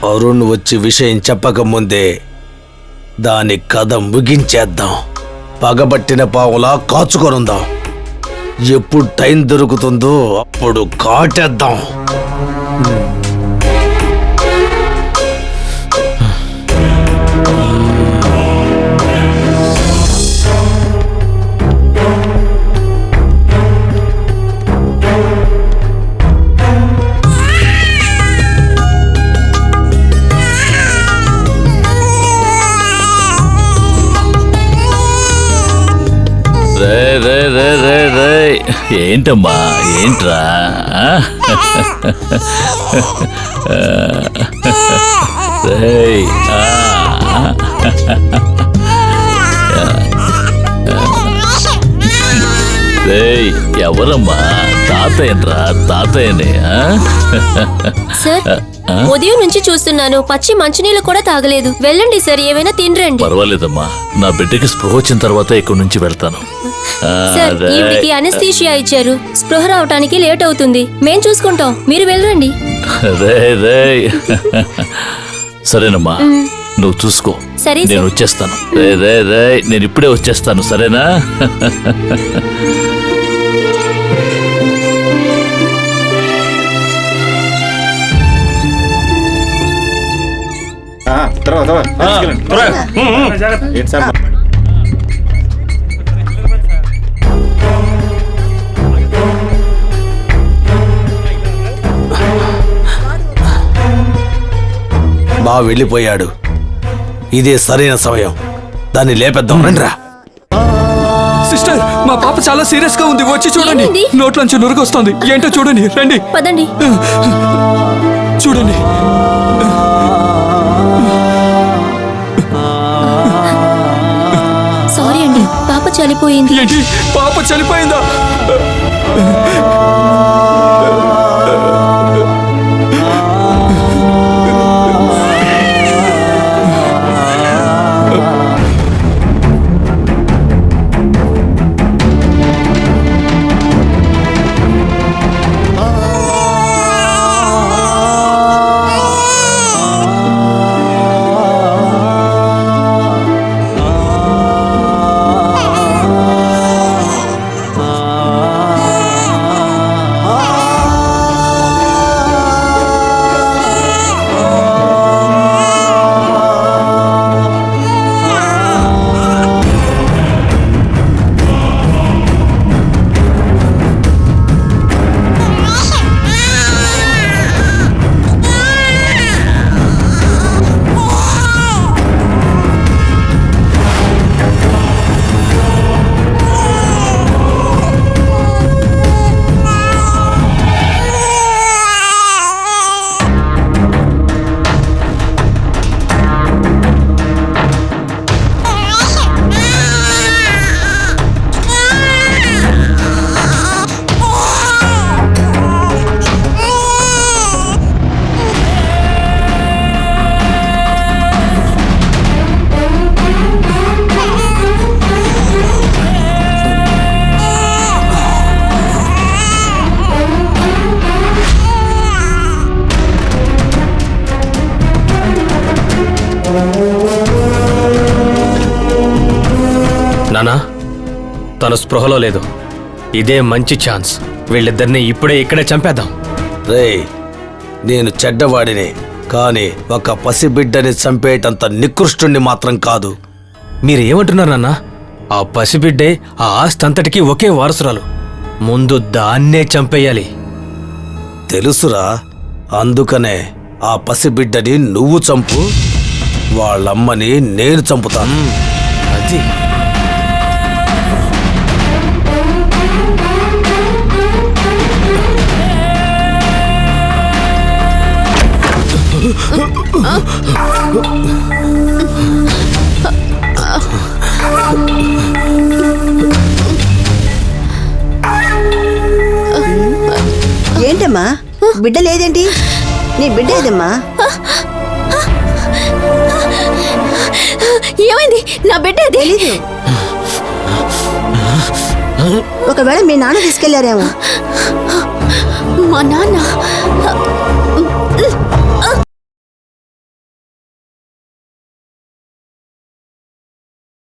అరుణ్ వచ్చి విషయం చెప్పకముందే దాని కథ ముగించేద్దాం. పగబట్టిన పావులా కాచుకొనుందాం. ఎప్పుడు టైం దొరుకుతుందో అప్పుడు కాటేద్దాం. ఏంటమ్మా, ఏంట్రా? ఎవరమ్మా? తాతయ్యరా? తాతయ్యనే. సార్, ఉదయం నుంచి చూస్తున్నాను, పచ్చి మంచినీళ్ళు కూడా తాగలేదు. వెళ్ళండి సార్, ఏమైనా తినరండి. పర్వాలేదమ్మా, నా బిడ్డకి స్పృహ వచ్చిన తర్వాత ఇక్కడి నుంచి వెళ్తాను. సార్, ఈవిడికి అనస్థీషియా ఇచ్చారు. స్పృహ రావటానికి లేట్ అవుతుంది. మేం చూసుకుంటాం, మీరు వెళ్ళండి. సరేనమ్మా, నువ్వు చూసుకో. సరే, నేను వచ్చేస్తాను. నేను ఇప్పుడే వచ్చేస్తాను, సరేనా? బా వెళ్ళిపోయాడు. ఇదే సరైన సమయం. దాన్ని లేపేద్దాం. రండ్రా. సిస్టర్, మా పాప చాలా సీరియస్ గా ఉంది. వచ్చి చూడండి. ఏమైంది? నోట్లోంచి నురుగు వస్తుంది. ఏంటో చూడండి. రండి, పదండి. చూడండి. సారీ అండి, పాప చనిపోయింది. ఏంటి, పాప చనిపోయిందా? నానా, తను స్పృహలో లేదు. ఇదే మంచి ఛాన్స్. వీళ్ళిద్దరిని ఇప్పుడే ఇక్కడే చంపేద్దాం. రేయ్, నేను చెడ్డవాడినే, కానీ ఒక పసిబిడ్డని చంపేటంత నికృష్టుణ్ణి మాత్రం కాదు. మీరు ఏమంటున్నారు నాన్న? ఆ పసిబిడ్డే ఆ ఆస్తి అంతటికీ ఒకే వారసురాలు. ముందు దాన్నే చంపేయాలి. తెలుసురా, అందుకనే ఆ పసిబిడ్డని నువ్వు చంపు, వాళ్ళమ్మని నేను చంపుతాను. అది ఏంటమ్మా, బిడ్డ లేదేంటి? నీ బిడ్డ ఏదమ్మా? ఏమైంది? నా బిడ్డ తెలీదు. ఒకవేళ మీ నాన్న తీసుకెళ్లారేమో. మా నాన్న